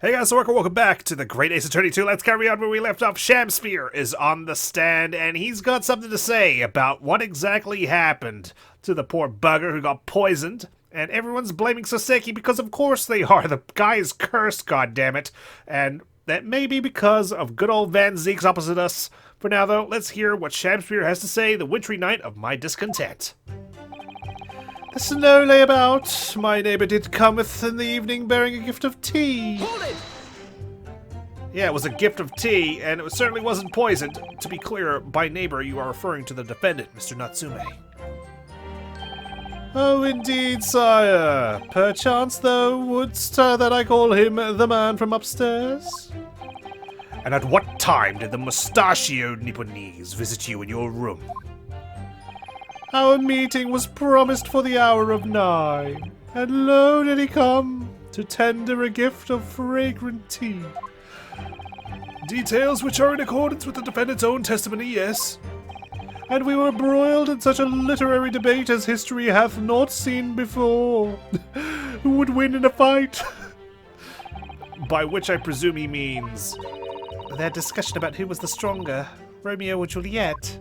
Hey guys, so welcome back to the Great Ace Attorney 2. Let's carry on where we left off. SHAMSPEARE is on the stand, and he's got something to say about what exactly happened to the poor bugger who got poisoned. And everyone's blaming Soseki because of course they are. The guy is cursed, goddammit. And that may be because of good old Van Zeek's opposite us. For now though, let's hear what SHAMSPEARE has to say, the wintry night of my discontent. The snow lay about. My neighbor did cometh in the evening bearing a gift of tea. Hold it! Yeah, it was a gift of tea, and it certainly wasn't poisoned. To be clear, by neighbor, you are referring to the defendant, Mr. Natsume. Oh, indeed, sire. Perchance thou wouldst that I call him the man from upstairs? And at what time did the mustachioed Nipponese visit you in your room? Our meeting was promised for the hour of 9, and lo did he come to tender a gift of fragrant tea. Details which are in accordance with the defendant's own testimony, yes. And we were broiled in such a literary debate as history hath not seen before. Who would win in a fight? By which I presume he means that discussion about who was the stronger, Romeo or Juliet.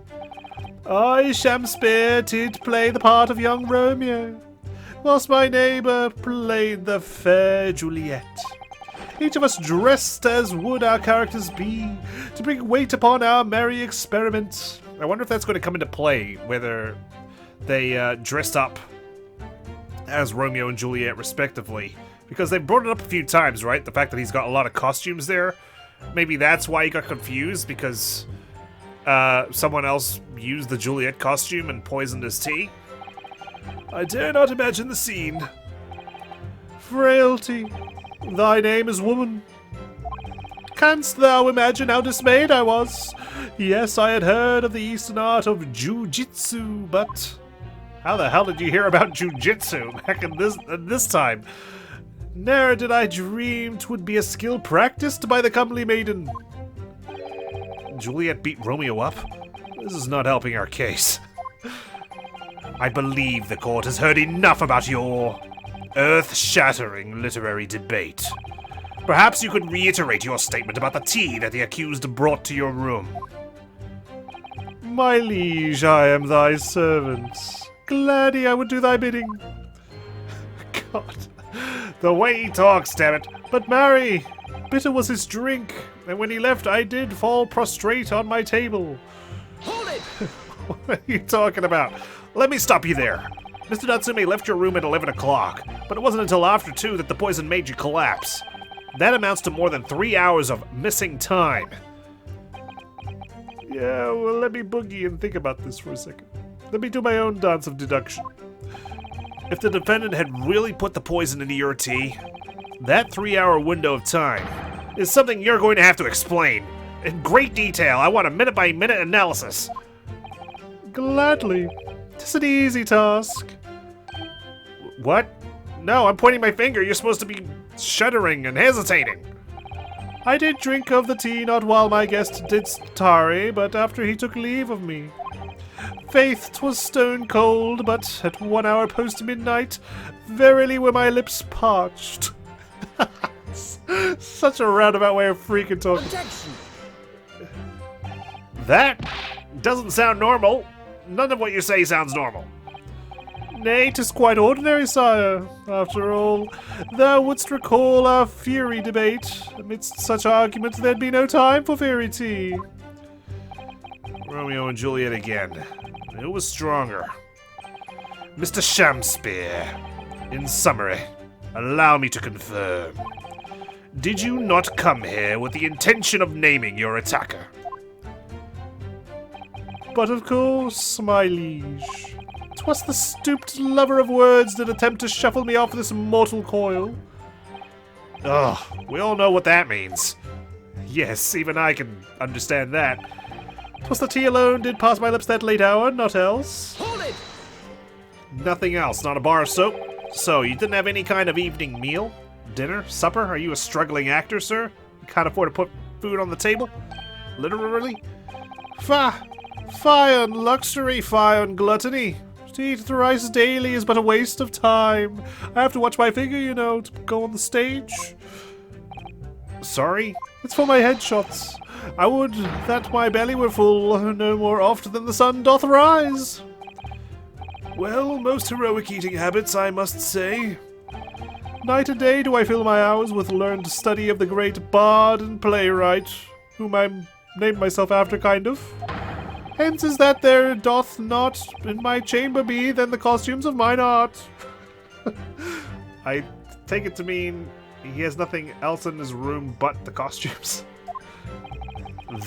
I, SHAMSPEARE, did play the part of young Romeo, whilst my neighbour played the fair Juliet. Each of us dressed as would our characters be, to bring weight upon our merry experiment. I wonder if that's going to come into play, whether they dressed up as Romeo and Juliet respectively. Because they've brought it up a few times, right? The fact that he's got a lot of costumes there. Maybe that's why he got confused, because someone else used the Juliet costume and poisoned his tea. I dare not imagine the scene. Frailty, thy name is woman. Canst thou imagine how dismayed I was? Yes, I had heard of the Eastern art of Jiu-Jitsu, but how the hell did you hear about Jiu-Jitsu back in this time? Ne'er did I dream 'twould be a skill practiced by the comely maiden. Juliet beat Romeo up? This is not helping our case. I believe the court has heard enough about your earth-shattering literary debate. Perhaps you could reiterate your statement about the tea that the accused brought to your room. My liege, I am thy servant. Gladly I would do thy bidding. God, the way he talks, damn it. But marry, bitter was his drink, and when he left I did fall prostrate on my table. Hold it! What are you talking about? Let me stop you there. Mr. Natsume left your room at 11 o'clock, but it wasn't until after 2 that the poison made you collapse. That amounts to more than 3 hours of missing time. Yeah, well, let me boogie and think about this for a second. Let me do my own dance of deduction. If the defendant had really put the poison into your tea, that 3-hour window of time is something you're going to have to explain. In great detail. I want a minute-by-minute analysis. Gladly. 'Tis an easy task. What? No, I'm pointing my finger. You're supposed to be shuddering and hesitating. I did drink of the tea not while my guest didst tarry, but after he took leave of me. Faith, 'twas stone cold, but at 1 hour post midnight, verily were my lips parched. Such a roundabout way of freaking talking. Objection! That doesn't sound normal. None of what you say sounds normal. Nay, 'tis quite ordinary, sire. After all, thou wouldst recall our fury debate. Amidst such argument, there'd be no time for fairy tea. Romeo and Juliet again. Who was stronger? Mr. SHAMSPEARE, in summary, allow me to confirm. Did you not come here with the intention of naming your attacker? But of course, my liege. 'Twas the stooped lover of words that attempt to shuffle me off this mortal coil. Ugh, we all know what that means. Yes, even I can understand that. 'Twas the tea alone did pass my lips that late hour, not else. Hold it! Nothing else, not a bar of soap? So, you didn't have any kind of evening meal? Dinner? Supper? Are you a struggling actor, sir? You can't afford to put food on the table? Literally? Fie on luxury, fie on gluttony. To eat thrice daily is but a waste of time. I have to watch my figure, you know, to go on the stage. Sorry? It's for my headshots. I would that my belly were full no more oft than the sun doth rise. Well, most heroic eating habits, I must say. Night and day do I fill my hours with learned study of the great bard and playwright, whom I named myself after, kind of. Hence is that there doth not in my chamber be than the costumes of mine art. I take it to mean he has nothing else in his room but the costumes.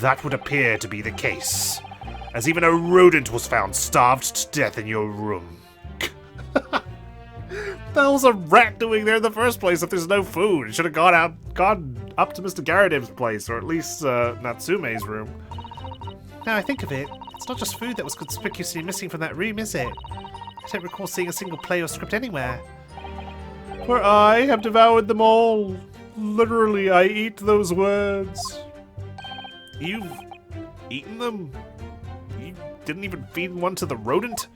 That would appear to be the case, as even a rodent was found starved to death in your room. What the hell's a rat doing there in the first place if there's no food? It should have gone up to Mr. Garadim's place, or at least Natsume's room. Now I think of it, it's not just food that was conspicuously missing from that room, is it? I don't recall seeing a single play or script anywhere. For I have devoured them all. Literally, I eat those words. You've eaten them? You didn't even feed one to the rodent?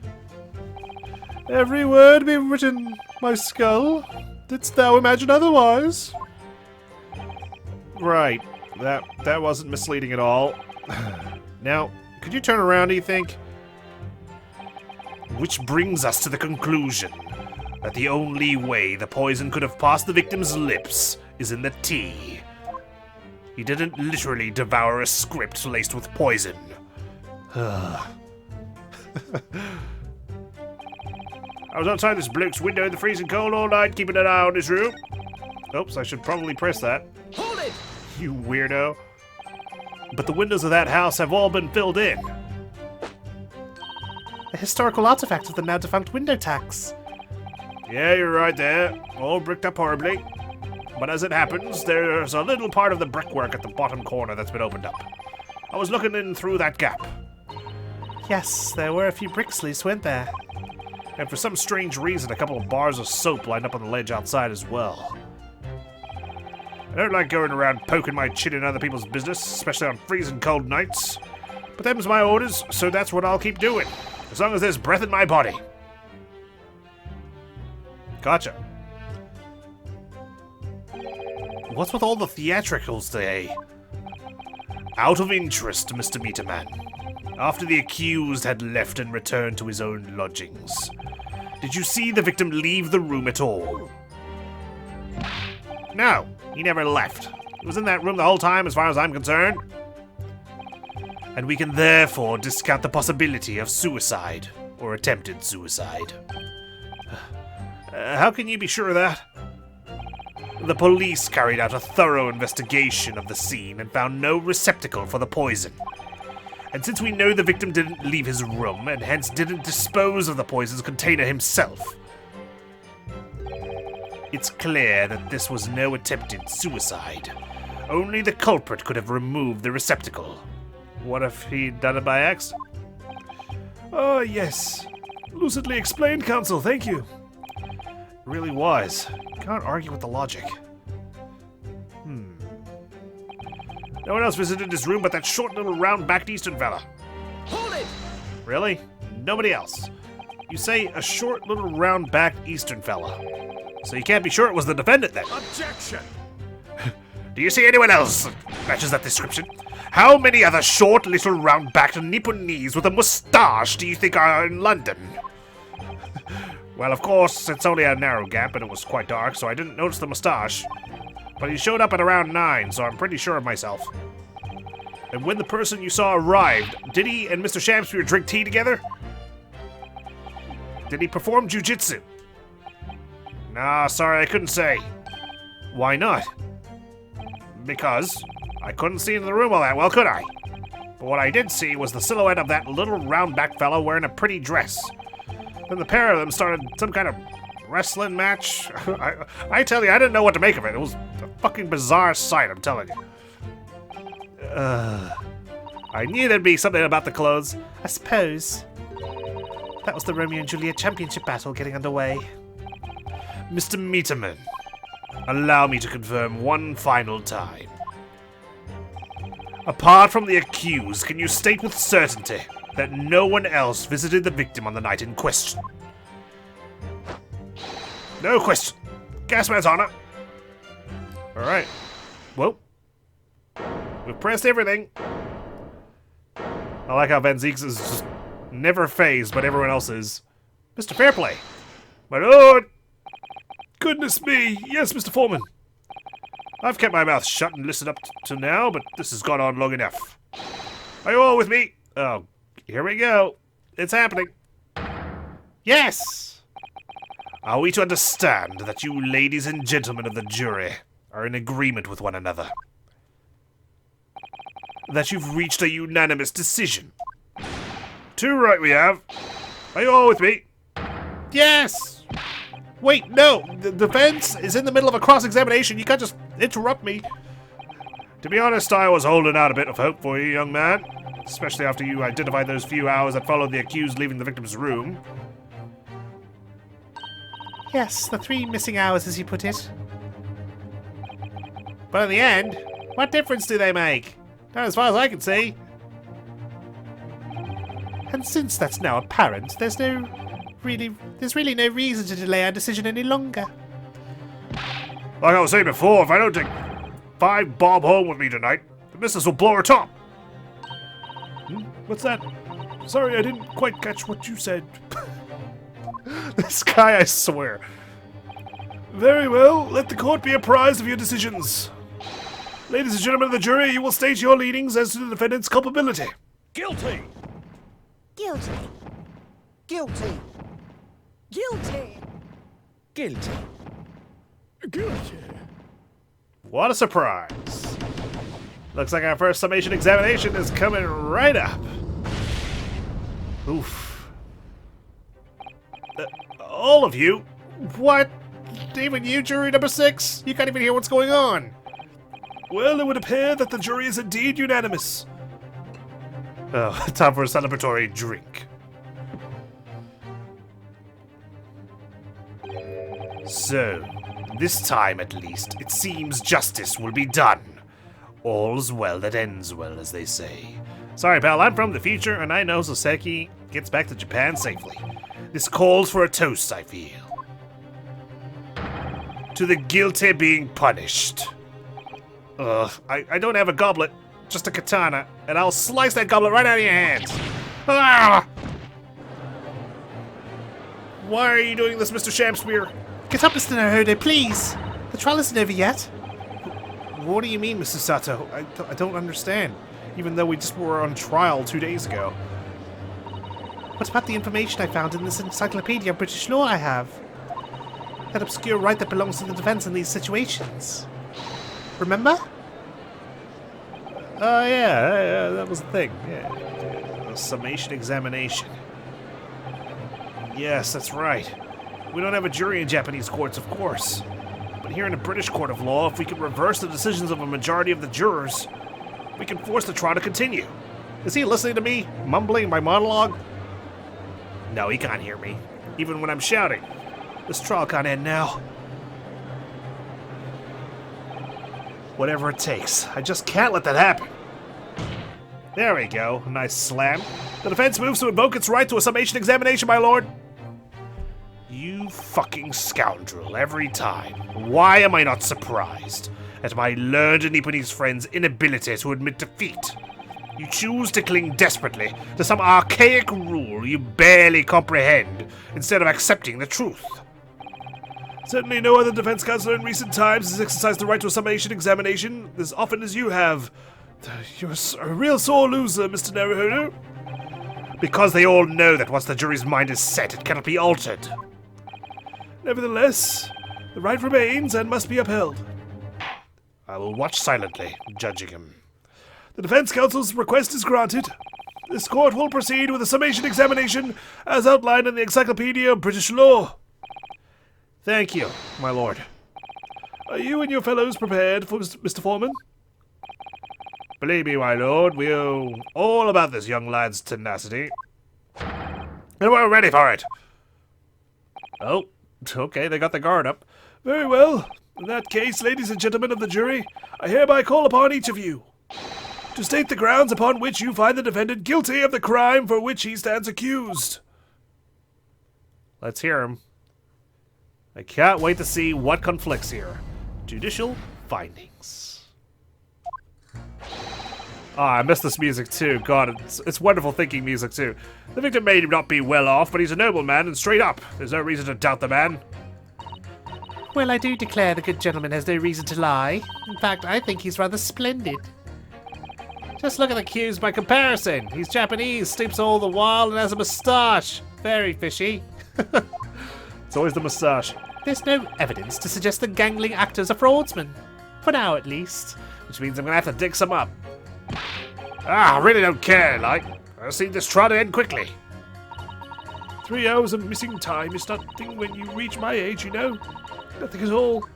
Every word be written, my skull. Didst thou imagine otherwise? Right. That wasn't misleading at all. Now, could you turn around, do you think? Which brings us to the conclusion that the only way the poison could have passed the victim's lips is in the tea. He didn't literally devour a script laced with poison. I was outside this bloke's window in the freezing cold all night, keeping an eye on his room. Oops, I should probably press that. Hold it! You weirdo. But the windows of that house have all been filled in. A historical artifact of the now defunct window tax. Yeah, you're right there. All bricked up horribly. But as it happens, there's a little part of the brickwork at the bottom corner that's been opened up. I was looking in through that gap. Yes, there were a few bricks loose, weren't there? And for some strange reason, a couple of bars of soap lined up on the ledge outside as well. I don't like going around poking my chin in other people's business, especially on freezing cold nights. But them's my orders, so that's what I'll keep doing, as long as there's breath in my body. Gotcha. What's with all the theatricals today? Out of interest, Mr. Meterman. After the accused had left and returned to his own lodgings, did you see the victim leave the room at all? No, he never left. He was in that room the whole time as far as I'm concerned. And we can therefore discount the possibility of suicide, or attempted suicide. How can you be sure of that? The police carried out a thorough investigation of the scene and found no receptacle for the poison. And since we know the victim didn't leave his room and hence didn't dispose of the poison's container himself, it's clear that this was no attempted suicide. Only the culprit could have removed the receptacle. What if he'd done it by accident? Oh, yes. Lucidly explained, Counsel, thank you. Really was. Can't argue with the logic. No one else visited his room but that short little round-backed Eastern fella. Hold it! Really? Nobody else? You say a short little round-backed Eastern fella. So you can't be sure it was the defendant then? Objection! Do you see anyone else that matches that description? How many other short little round-backed Nipponese with a moustache do you think are in London? Well, of course, it's only a narrow gap and it was quite dark, so I didn't notice the moustache. But he showed up at around 9, so I'm pretty sure of myself. And when the person you saw arrived, did he and Mr. SHAMSPEARE drink tea together? Did he perform jujitsu? Nah, sorry, I couldn't say. Why not? Because I couldn't see into the room all that well, could I? But what I did see was the silhouette of that little round-backed fellow wearing a pretty dress. Then the pair of them started some kind of wrestling match. I tell you, I didn't know what to make of it. It was a fucking bizarre sight, I'm telling you. I knew there'd be something about the clothes. I suppose. That was the Romeo and Juliet championship battle getting underway. Mr. Meterman, allow me to confirm one final time. Apart from the accused, can you state with certainty that no one else visited the victim on the night in question? No question. Gasman's honor. Alright. Well, We've pressed everything. I like how Van Zeeks is just never phased, but everyone else is. Mr. Fairplay. My lord! Goodness me! Yes, Mr. Foreman. I've kept my mouth shut and listened up to now, but this has gone on long enough. Are you all with me? Oh, here we go. It's happening. Yes! Are we to understand that you ladies and gentlemen of the jury are in agreement with one another? That you've reached a unanimous decision? Too right we have. Are you all with me? Yes! Wait, no! The defense is in the middle of a cross-examination. You can't just interrupt me. To be honest, I was holding out a bit of hope for you, young man. Especially after you identified those few hours that followed the accused leaving the victim's room. Yes, the 3 missing hours, as you put it. But in the end, what difference do they make? Not as far as I can see. And since that's now apparent, there's really no reason to delay our decision any longer. Like I was saying before, if I don't take 5 bob home with me tonight, the missus will blow her top. What's that? Sorry, I didn't quite catch what you said. This guy, I swear. Very well, let the court be apprised of your decisions. Ladies and gentlemen of the jury, you will state your leanings as to the defendant's culpability. Guilty! Guilty. Guilty. Guilty. Guilty. Guilty. What a surprise. Looks like our first summation examination is coming right up. Oof. All of you? What? Even you, jury number 6? You can't even hear what's going on. Well, it would appear that the jury is indeed unanimous. Oh, time for a celebratory drink. So, this time at least, it seems justice will be done. All's well that ends well, as they say. Sorry, pal, I'm from the future, and I know Soseki gets back to Japan safely. This calls for a toast, I feel. To the guilty being punished. I don't have a goblet, just a katana, and I'll slice that goblet right out of your hands. Ah! Why are you doing this, Mr. SHAMSPEARE? Get up, Mr. Naruhodo, please! The trial isn't over yet. What do you mean, Mrs. Sato? I don't understand. Even though we just were on trial 2 days ago. What about the information I found in this encyclopedia of British law I have? That obscure right that belongs to the defense in these situations. Remember? Oh, yeah, that was the thing. Yeah. A summation examination. Yes, that's right. We don't have a jury in Japanese courts, of course. But here in a British court of law, if we can reverse the decisions of a majority of the jurors, we can force the trial to continue. Is he listening to me, mumbling my monologue? No, he can't hear me, even when I'm shouting. This trial can't end now. Whatever it takes. I just can't let that happen. There we go. A nice slam. The defense moves to invoke its right to a summation examination, my lord. You fucking scoundrel, every time. Why am I not surprised at my learned Nipponese friend's inability to admit defeat? You choose to cling desperately to some archaic rule you barely comprehend instead of accepting the truth. Certainly no other defense counsel in recent times has exercised the right to a summation examination as often as you have. You're a real sore loser, Mr. Naruhodo. Because they all know that once the jury's mind is set, it cannot be altered. Nevertheless, the right remains and must be upheld. I will watch silently, judging him. The defense counsel's request is granted. This court will proceed with a summation examination as outlined in the Encyclopedia of British Law. Thank you, my lord. Are you and your fellows prepared for Mr. Foreman? Believe me, my lord, we know all about this young lad's tenacity. And we're ready for it. Oh, okay, they got the guard up. Very well. In that case, ladies and gentlemen of the jury, I hereby call upon each of you to state the grounds upon which you find the defendant guilty of the crime for which he stands accused. Let's hear him. I can't wait to see what conflicts here. Judicial findings. Ah, I miss this music too. God, it's wonderful thinking music too. The victim may not be well off, but he's a nobleman and straight up. There's no reason to doubt the man. Well, I do declare the good gentleman has no reason to lie. In fact, I think he's rather splendid. Just look at the cues by comparison. He's Japanese, sleeps all the while, and has a moustache. Very fishy. It's always the moustache. There's no evidence to suggest the gangling actor's a fraudsman. For now, at least. Which means I'm gonna have to dig some up. I really don't care, like. I see this try to end quickly. 3 hours of missing time is nothing when you reach my age, you know. Nothing at all.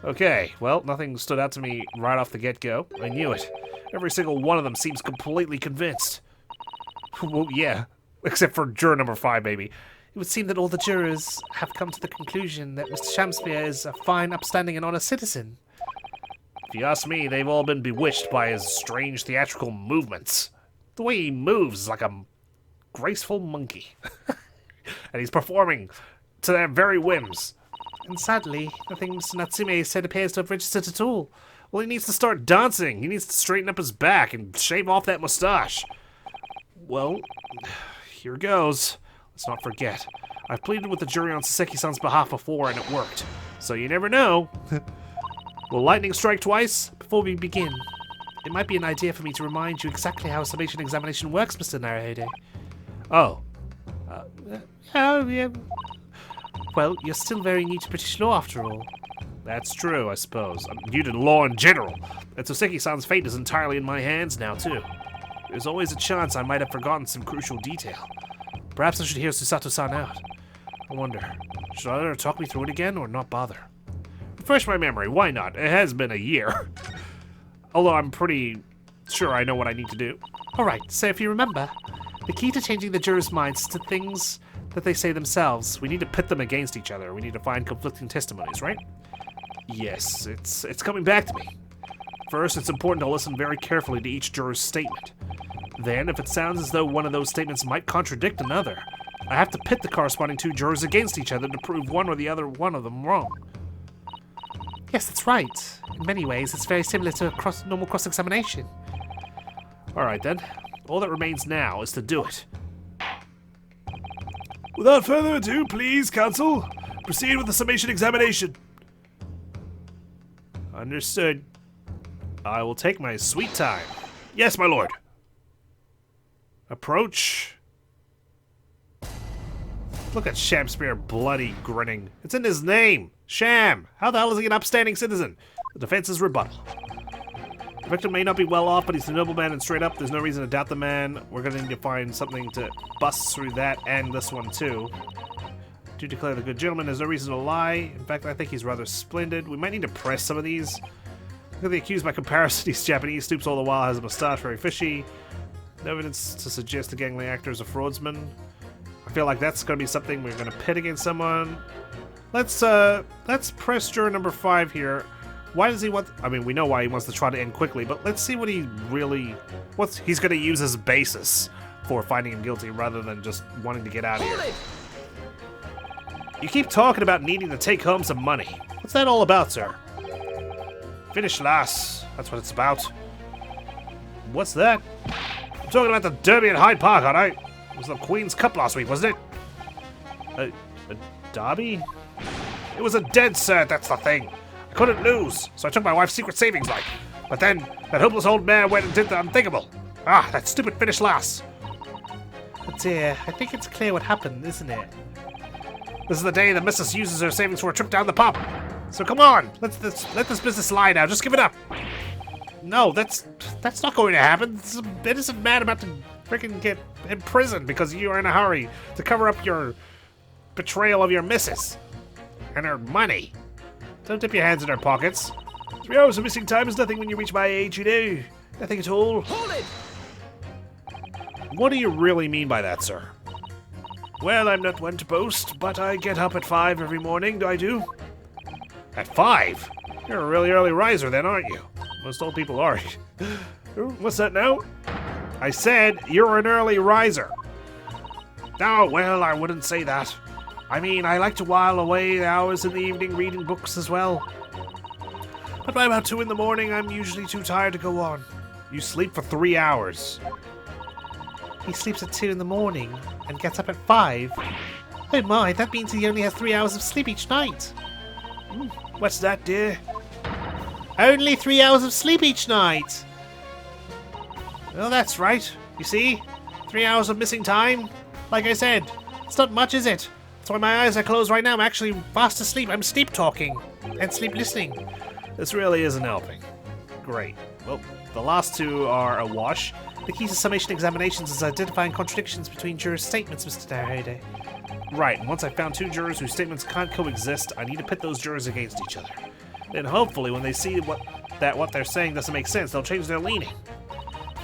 Okay, well, nothing stood out to me right off the get-go. I knew it. Every single one of them seems completely convinced. Well, yeah. Except for juror number 5, maybe. It would seem that all the jurors have come to the conclusion that Mr. SHAMSPEARE is a fine, upstanding, and honest citizen. If you ask me, they've all been bewitched by his strange theatrical movements. The way he moves is like a graceful monkey. And he's performing to their very whims. And sadly, nothing Mr. Natsume said appears to have registered at all. Well, he needs to start dancing. He needs to straighten up his back and shave off that mustache. Well, here goes. Let's not forget. I've pleaded with the jury on Saseki-san's behalf before, and it worked. So you never know. Will lightning strike twice? Before we begin, it might be an idea for me to remind you exactly how a summation examination works, Mr. Naruhodo. Oh. Yeah. Well, you're still very new to British law, after all. That's true, I suppose. I'm new to law in general. And Saseki-san's fate is entirely in my hands now, too. There's always a chance I might have forgotten some crucial detail. Perhaps I should hear Susato-san out. I wonder, should I let her talk me through it again, or not bother? Refresh my memory, why not? It has been a year. Although I'm pretty sure I know what I need to do. Alright, so if you remember, the key to changing the jurors' minds is to things that they say themselves. We need to pit them against each other. We need to find conflicting testimonies, right? Yes, it's coming back to me. First, it's important to listen very carefully to each juror's statement. Then, if it sounds as though one of those statements might contradict another, I have to pit the corresponding 2 jurors against each other to prove one or the other one of them wrong. Yes, that's right. In many ways, it's very similar to a normal cross-examination. Alright then. All that remains now is to do it. Without further ado, please, counsel, proceed with the summation examination. Understood. I will take my sweet time. Yes, my lord. Approach. Look at SHAMSPEARE bloody grinning. It's in his name. Sham. How the hell is he an upstanding citizen? The defense is rebuttal. The victim may not be well off, but he's a nobleman and straight up. There's no reason to doubt the man. We're going to need to find something to bust through that and this one too. To declare the good gentleman, there's no reason to lie. In fact, I think he's rather splendid. We might need to press some of these. Look at the accused by comparison. He's Japanese, stoops all the while, has a mustache, very fishy. No evidence to suggest the gangly actor is a fraudsman. I feel like that's going to be something we're going to pit against someone. Let's press juror number 5 here. Why does he want... I mean, we know why he wants to try to end quickly, but let's see what he really... What he's going to use as basis for finding him guilty rather than just wanting to get out of here. You keep talking about needing to take home some money. What's that all about, sir? Finish last. That's what it's about. What's that? I'm talking about the Derby at Hyde Park, aren't I? It was the Queen's Cup last week, wasn't it? A derby? It was a dead cert, that's the thing. I couldn't lose, so I took my wife's secret savings, like. But then, that hopeless old mare went and did the unthinkable. Ah, that stupid finish last. Oh dear, I think it's clear what happened, isn't it? This is the day the missus uses her savings for a trip down the pub. So come on, let this business lie now, just give it up. No, that's not going to happen. This is an innocent man about to freaking get imprisoned because you are in a hurry to cover up your betrayal of your missus and her money. Don't dip your hands in her pockets. 3 hours of missing time is nothing when you reach my age, you know. Nothing at all. Hold it! What do you really mean by that, sir? Well, I'm not one to boast, but I get up at 5 every morning, I do. At 5? You're a really early riser then, aren't you? Most old people are. What's that now? I said you're an early riser. Oh, well, I wouldn't say that. I mean, I like to while away the hours in the evening reading books as well. But by about 2 in the morning, I'm usually too tired to go on. You sleep for 3 hours. He sleeps at 2 in the morning and gets up at 5. Oh my, that means he only has 3 hours of sleep each night. What's that, dear? Only 3 hours of sleep each night! Well, that's right. You see? 3 hours of missing time. Like I said, it's not much, is it? That's why my eyes are closed right now. I'm actually fast asleep. I'm sleep talking and sleep listening. This really isn't helping. Great. Well, the last two are a wash. The key to summation examinations is identifying contradictions between jurors' statements, Mr. Naruhodo. Right, and once I've found two jurors whose statements can't coexist, I need to pit those jurors against each other. Then hopefully when they see what they're saying doesn't make sense, they'll change their leaning.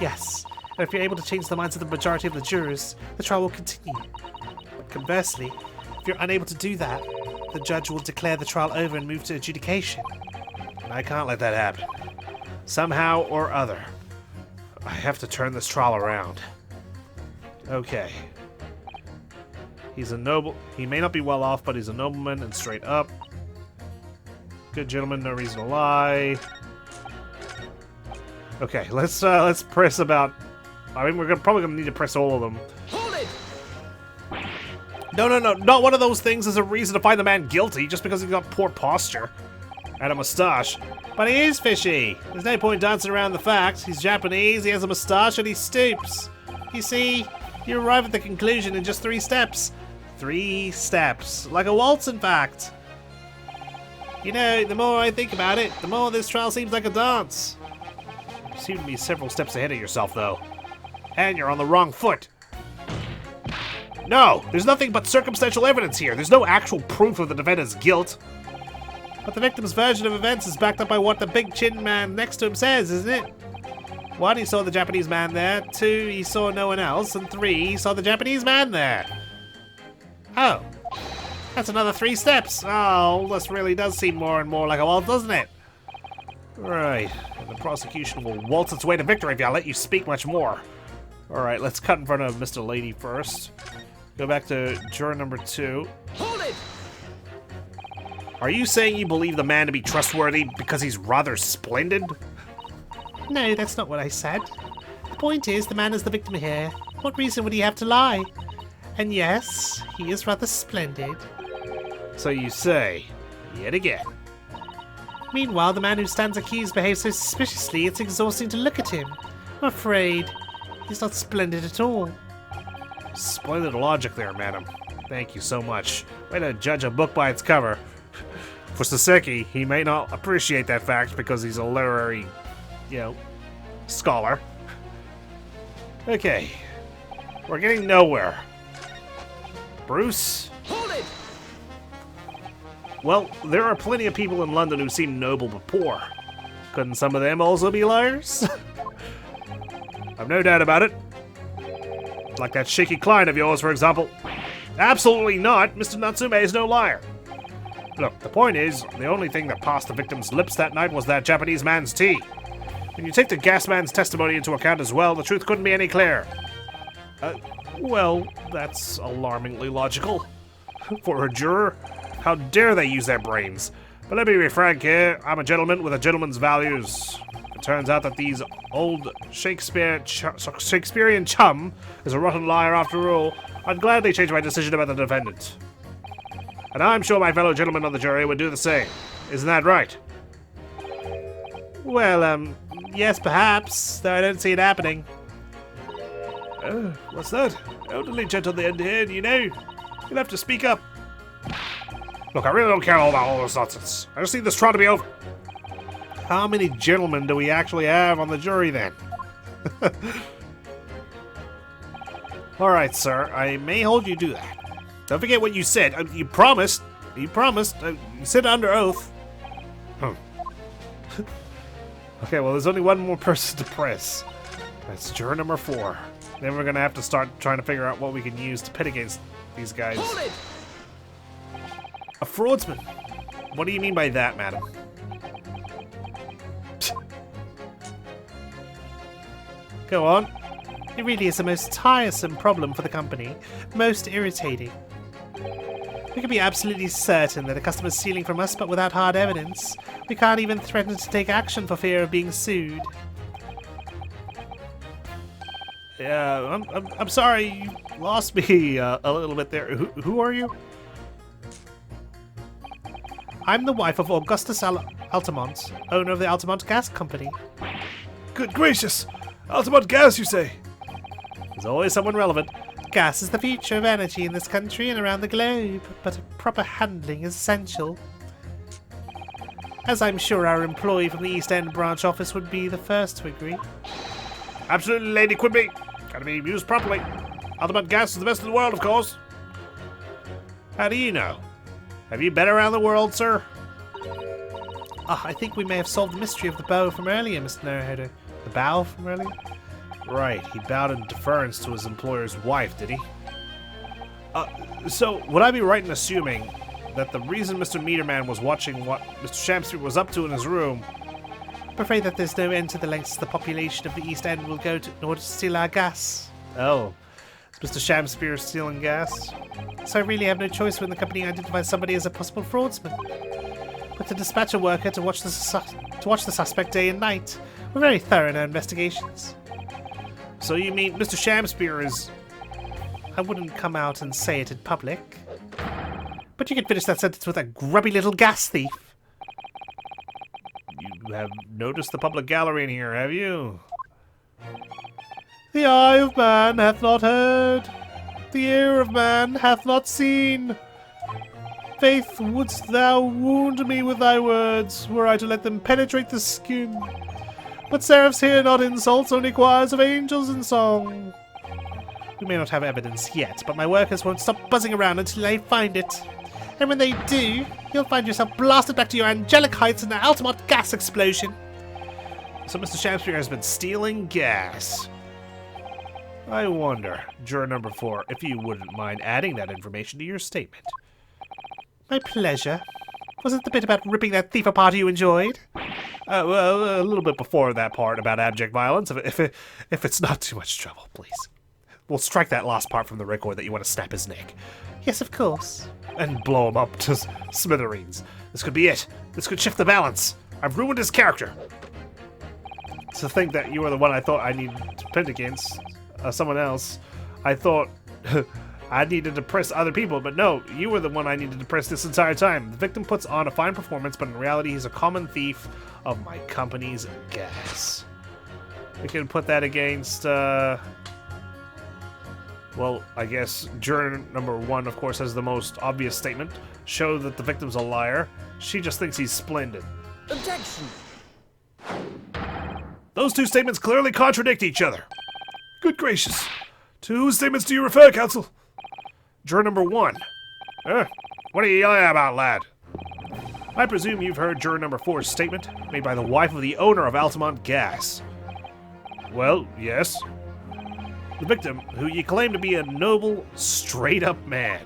Yes, and if you're able to change the minds of the majority of the jurors, the trial will continue. But conversely, if you're unable to do that, the judge will declare the trial over and move to adjudication. And I can't let that happen. Somehow or other. I have to turn this trial around. Okay. He's a noble. He may not be well off, but he's a nobleman and straight up. Good gentleman, no reason to lie. Okay, let's press about. I mean, we're probably gonna need to press all of them. Hold it! No, not one of those things is a reason to find the man guilty just because he's got poor posture and a mustache. But he is fishy. There's no point dancing around the fact. He's Japanese, he has a mustache, and he stoops. You see, you arrive at the conclusion in just 3 steps. 3 steps. Like a waltz, in fact. You know, the more I think about it, the more this trial seems like a dance. You seem to be several steps ahead of yourself, though. And you're on the wrong foot. No, there's nothing but circumstantial evidence here. There's no actual proof of the defendant's guilt. But the victim's version of events is backed up by what the big chin man next to him says, isn't it? 1, he saw the Japanese man there. 2, he saw no one else. And 3, he saw the Japanese man there. Oh, that's another 3 steps. Oh, this really does seem more and more like a waltz, doesn't it? Right, and the prosecution will waltz its way to victory if I let you speak much more. Alright, let's cut in front of Mr. Lady first. Go back to juror number 2. Hold it! Are you saying you believe the man to be trustworthy because he's rather splendid? No, that's not what I said. The point is, the man is the victim here. What reason would he have to lie? And yes, he is rather splendid. So you say, yet again. Meanwhile, the man who stands accused behaves so suspiciously it's exhausting to look at him. I'm afraid he's not splendid at all. Splendid logic there, madam. Thank you so much. Way to judge a book by its cover. For Saseki, he may not appreciate that fact because he's a literary, scholar. Okay. We're getting nowhere. Bruce? Hold it! Well, there are plenty of people in London who seem noble but poor. Couldn't some of them also be liars? I've no doubt about it. Like that shaky client of yours, for example. Absolutely not. Mr. Natsume is no liar. Look, the point is, the only thing that passed the victim's lips that night was that Japanese man's tea. When you take the gas man's testimony into account as well, the truth couldn't be any clearer. Well, that's alarmingly logical. For a juror, how dare they use their brains? But let me be frank here, I'm a gentleman with a gentleman's values. It turns out that these old Shakespearean chum is a rotten liar after all. I'd gladly change my decision about the defendant. And I'm sure my fellow gentlemen on the jury would do the same. Isn't that right? Well, yes, perhaps, though I don't see it happening. What's that? Elderly gent on the end here, you know? You'll have to speak up. Look, I really don't care about all this nonsense. I just need this trial to be over. How many gentlemen do we actually have on the jury, then? Alright, sir, I may hold you to that. Don't forget what you said. You promised. You promised. You said under oath. Okay, well, there's only one more person to press. That's juror number 4. Then we're gonna have to start trying to figure out what we can use to pit against these guys. Hold it! A fraudsman. What do you mean by that, madam? Go on. It really is the most tiresome problem for the company. Most irritating. We can be absolutely certain that a customer is stealing from us, but without hard evidence, we can't even threaten to take action for fear of being sued. I'm sorry, you lost me a little bit there. Who are you? I'm the wife of Augustus Altamont, owner of the Altamont Gas Company. Good gracious! Altamont gas, you say? There's always someone relevant. Gas is the future of energy in this country and around the globe, but proper handling is essential. As I'm sure our employee from the East End branch office would be the first to agree. Absolutely, Lady Quimby. Gotta be used properly. Altamont gas is the best in the world, of course. How do you know? Have you been around the world, sir? I think we may have solved the mystery of the bow from earlier, Mr. Naruhodo. The bow from earlier? Right, he bowed in deference to his employer's wife, did he? So, would I be right in assuming that the reason Mr. Meterman was watching what Mr. SHAMSPEARE was up to in his room... I'm afraid that there's no end to the lengths the population of the East End will go to in order to steal our gas. Oh, is Mr. SHAMSPEARE stealing gas? So I really have no choice when the company identifies somebody as a possible fraudster. But to dispatch a worker to watch the suspect day and night. We're very thorough in our investigations. So you mean Mr. SHAMSPEARE is... I wouldn't come out and say it in public. But you can finish that sentence with a grubby little gas thief. You have noticed the public gallery in here, have you? The eye of man hath not heard, the ear of man hath not seen. Faith, wouldst thou wound me with thy words, were I to let them penetrate the skin. But seraphs hear not insults, only choirs of angels in song. We may not have evidence yet, but my workers won't stop buzzing around until they find it. And when they do, you'll find yourself blasted back to your angelic heights in the Altamont gas explosion. So Mr. SHAMSPEARE has been stealing gas. I wonder, juror number 4, if you wouldn't mind adding that information to your statement. My pleasure. Was it the bit about ripping that thief apart you enjoyed? Well, a little bit before that part about abject violence, if it's not too much trouble, please. We'll strike that last part from the record that you want to snap his neck. Yes, of course. And blow him up to smithereens. This could be it. This could shift the balance. I've ruined his character. To think that you were the one I thought I needed to pin against someone else. I thought I needed to press other people, but no, you were the one I needed to press this entire time. The victim puts on a fine performance, but in reality he's a common thief of my company's gas. We can put that against, well, I guess juror number 1, of course, has the most obvious statement. Show that the victim's a liar. She just thinks he's splendid. Objection! Those two statements clearly contradict each other. Good gracious. To whose statements do you refer, counsel? Juror number 1. What are you yelling about, lad? I presume you've heard juror number 4's statement, made by the wife of the owner of Altamont Gas. Well, yes. The victim, who you claim to be a noble, straight-up man,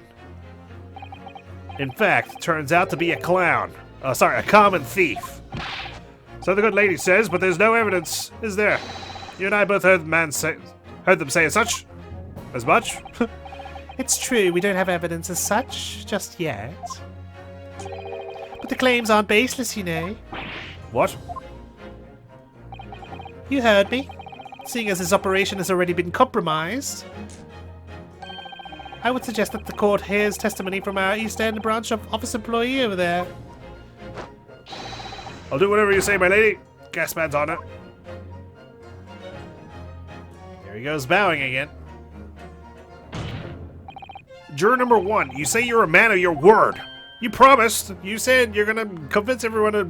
in fact, turns out to be a clown. A common thief. So the good lady says, but there's no evidence, is there? You and I both heard them say as such? As much? It's true, we don't have evidence as such, just yet. But the claims aren't baseless, you know. What? You heard me. Seeing as his operation has already been compromised, I would suggest that the court hears testimony from our East End branch of office employee over there. I'll do whatever you say, my lady. Gas man's on it. There he goes, bowing again. Juror number 1, you say you're a man of your word. You promised. You said you're gonna convince everyone to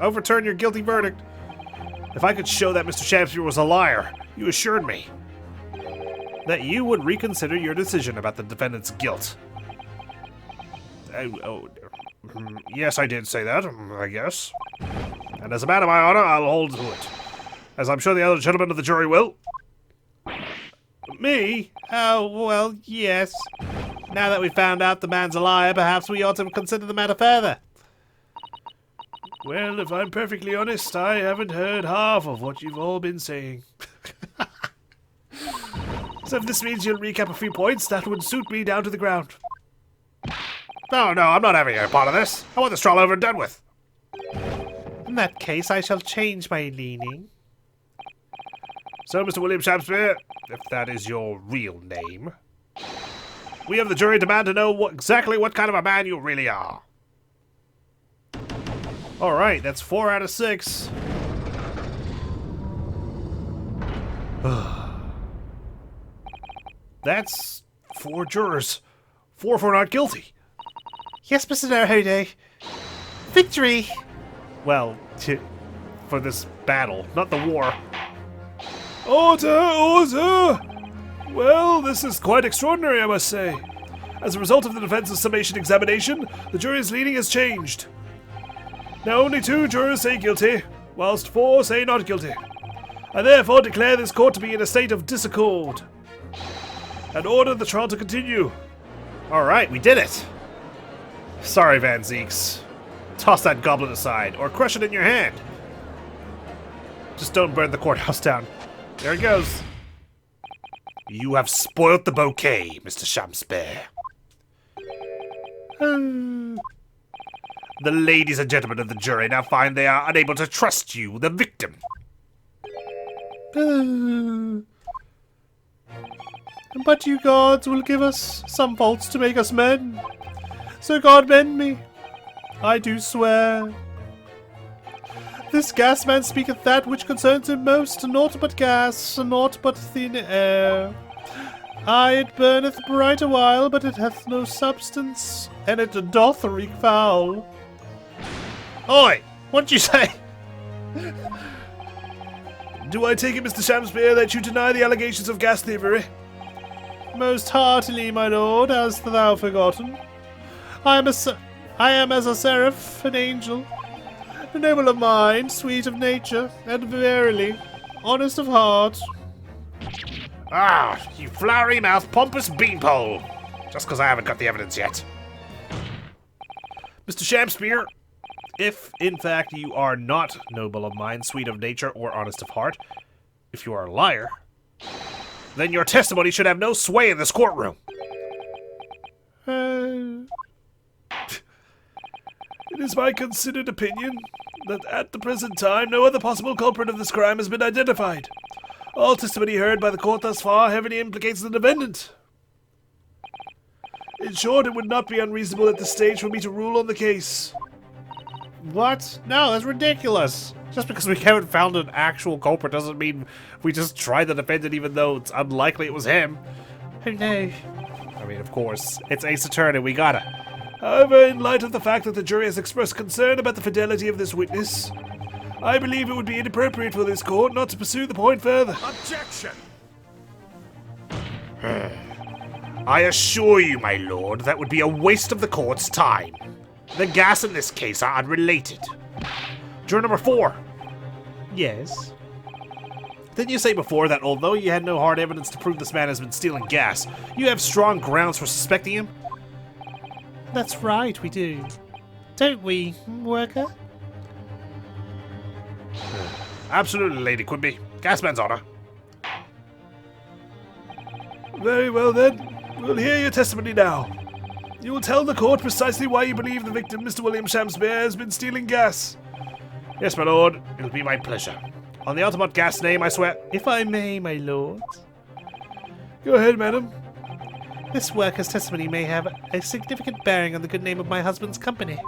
overturn your guilty verdict. If I could show that Mr. SHAMSPEARE was a liar, you assured me that you would reconsider your decision about the defendant's guilt. Yes, I did say that, I guess. And as a man of my honor, I'll hold to it. As I'm sure the other gentlemen of the jury will. Me? Oh, well, yes. Now that we've found out the man's a liar, perhaps we ought to consider the matter further. Well, if I'm perfectly honest, I haven't heard half of what you've all been saying. So if this means you'll recap a few points, that would suit me down to the ground. No, I'm not having a part of this. I want this trial over and done with. In that case, I shall change my leaning. So, Mr. William SHAMSPEARE, if that is your real name, we of the jury demand to know exactly what kind of a man you really are. Alright, that's 4 out of 6. That's 4 jurors. 4 for not guilty. Yes, Mr. Naruhodo. Victory! Well, for this battle, not the war. Order! Order! Well, this is quite extraordinary, I must say. As a result of the defense's summation examination, the jury's leaning has changed. Now only 2 jurors say guilty, whilst 4 say not guilty. I therefore declare this court to be in a state of disaccord, and order the trial to continue. Alright, we did it! Sorry, Van Zeeks. Toss that goblet aside, or crush it in your hand. Just don't burn the courthouse down. There it goes. You have spoilt the bouquet, Mr. SHAMSPEARE. The ladies and gentlemen of the jury now find they are unable to trust you, the victim. But you gods will give us some faults to make us men. So God mend me, I do swear. This gas man speaketh that which concerns him most, naught but gas, naught but thin air. Aye, it burneth bright a while, but it hath no substance, and it doth reek foul. Oi! What'd you say? Do I take it, Mr. SHAMSPEARE, that you deny the allegations of gas thievery? Most heartily, my lord, hast thou forgotten. I am as a seraph, an angel, noble of mind, sweet of nature, and verily, honest of heart. Ah, you flowery-mouthed, pompous beanpole! Just because I haven't got the evidence yet. Mr. SHAMSPEARE, if, in fact, you are not noble of mind, sweet of nature, or honest of heart, if you are a liar, then your testimony should have no sway in this courtroom. It is my considered opinion that at the present time no other possible culprit of this crime has been identified. All testimony heard by the court thus far heavily implicates the defendant. In short, it would not be unreasonable at this stage for me to rule on the case. What? No, that's ridiculous. Just because we haven't found an actual culprit doesn't mean we just try the defendant even though it's unlikely it was him. Oh no. I mean, of course, it's Ace Attorney, we gotta. However, in light of the fact that the jury has expressed concern about the fidelity of this witness, I believe it would be inappropriate for this court not to pursue the point further. Objection! I assure you, my lord, that would be a waste of the court's time. The gas in this case are unrelated. Juror number 4. Yes. Didn't you say before that although you had no hard evidence to prove this man has been stealing gas, you have strong grounds for suspecting him? That's right, we do. Don't we, worker? Absolutely, Lady Quimby. Gasman's honor. Very well then, we'll hear your testimony now. You will tell the court precisely why you believe the victim, Mr. William SHAMSPEARE, has been stealing gas. Yes, my lord. It'll be my pleasure. On the ultimate gas name, I swear. If I may, my lord. Go ahead, madam. This worker's testimony may have a significant bearing on the good name of my husband's company.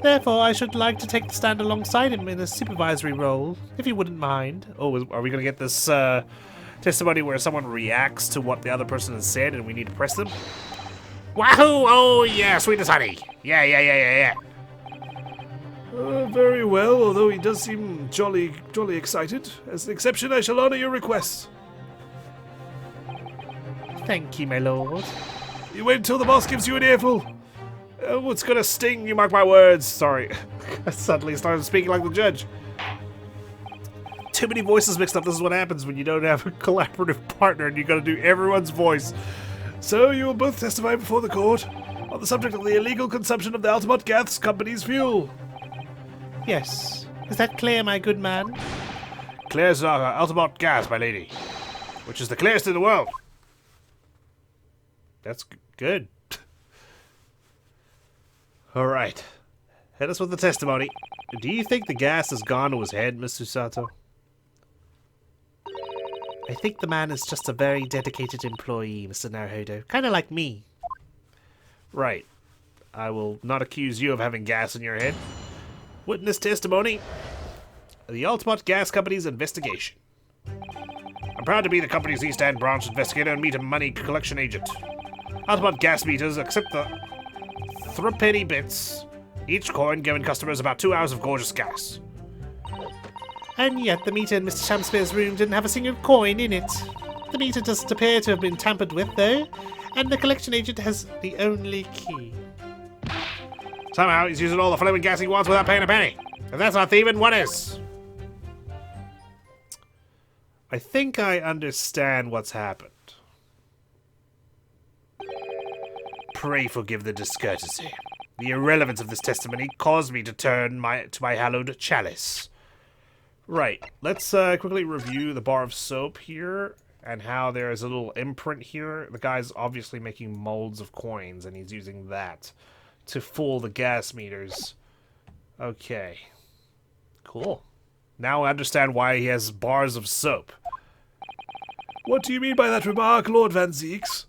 Therefore, I should like to take the stand alongside him in a supervisory role, if you wouldn't mind. Oh, are we going to get this testimony where someone reacts to what the other person has said and we need to press them? Wahoo! Oh, yeah, sweet as honey. Yeah. Very well, although he does seem jolly excited. As an exception, I shall honor your request. Thank you, my lord. You wait until the boss gives you an earful. Oh, it's gonna sting, you mark my words. Sorry. I suddenly started speaking like the judge. Too many voices mixed up. This is what happens when you don't have a collaborative partner and you gotta do everyone's voice. So you will both testify before the court on the subject of the illegal consumption of the Altamont Gas Company's fuel. Yes. Is that clear, my good man? Clear as Altamont gas, my lady. Which is the clearest in the world. That's good. Alright. Hit us with the testimony. Do you think the gas has gone to his head, Miss Susato? I think the man is just a very dedicated employee, Mr. Naruhodo. Kind of like me. Right. I will not accuse you of having gas in your head. Witness testimony. The Altamont Gas Company's investigation. I'm proud to be the company's East End branch investigator and meet a money collection agent. Altamont gas meters accept the threepenny bits, each coin giving customers about 2 hours of gorgeous gas. And yet the meter in Mr. SHAMSPEARE's room didn't have a single coin in it. The meter doesn't appear to have been tampered with, though, and the collection agent has the only key. Somehow he's using all the flaming gas he wants without paying a penny. If that's not thieving, what is? I think I understand what's happened. Pray forgive the discourtesy. The irrelevance of this testimony caused me to turn to my hallowed chalice. Right, let's quickly review the bar of soap here and how there's a little imprint here. The guy's obviously making molds of coins and he's using that to fool the gas meters. Okay. Cool. Now I understand why he has bars of soap. What do you mean by that remark, Lord Van Zeeks?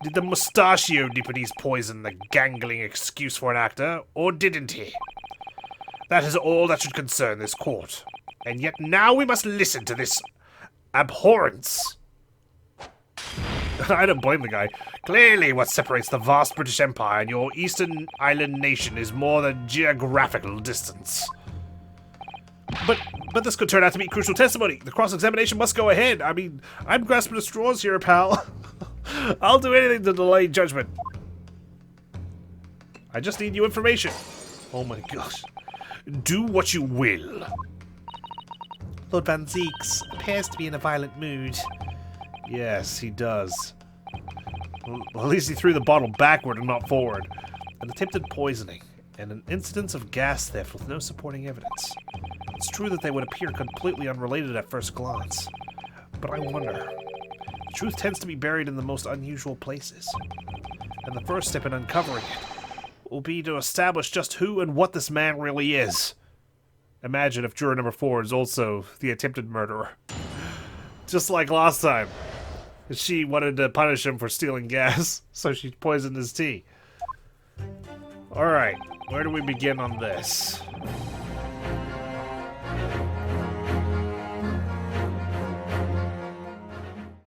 Did the mustachio Nipponese poison the gangling excuse for an actor, or didn't he? That is all that should concern this court. And yet now we must listen to this abhorrence. I don't blame the guy. Clearly what separates the vast British Empire and your Eastern Island nation is more than geographical distance. But this could turn out to be crucial testimony. The cross-examination must go ahead. I mean, I'm grasping at straws here, pal. I'll do anything to delay judgment. I just need new information. Oh my gosh. Do what you will. Lord Van Zeeks appears to be in a violent mood. Yes, he does. Well, at least he threw the bottle backward and not forward. An attempted poisoning, and an incidence of gas theft with no supporting evidence. It's true that they would appear completely unrelated at first glance, but I wonder. The truth tends to be buried in the most unusual places, and the first step in uncovering it will be to establish just who and what this man really is. Imagine if juror number 4 is also the attempted murderer. Just like last time. She wanted to punish him for stealing gas, so she poisoned his tea. Alright, where do we begin on this?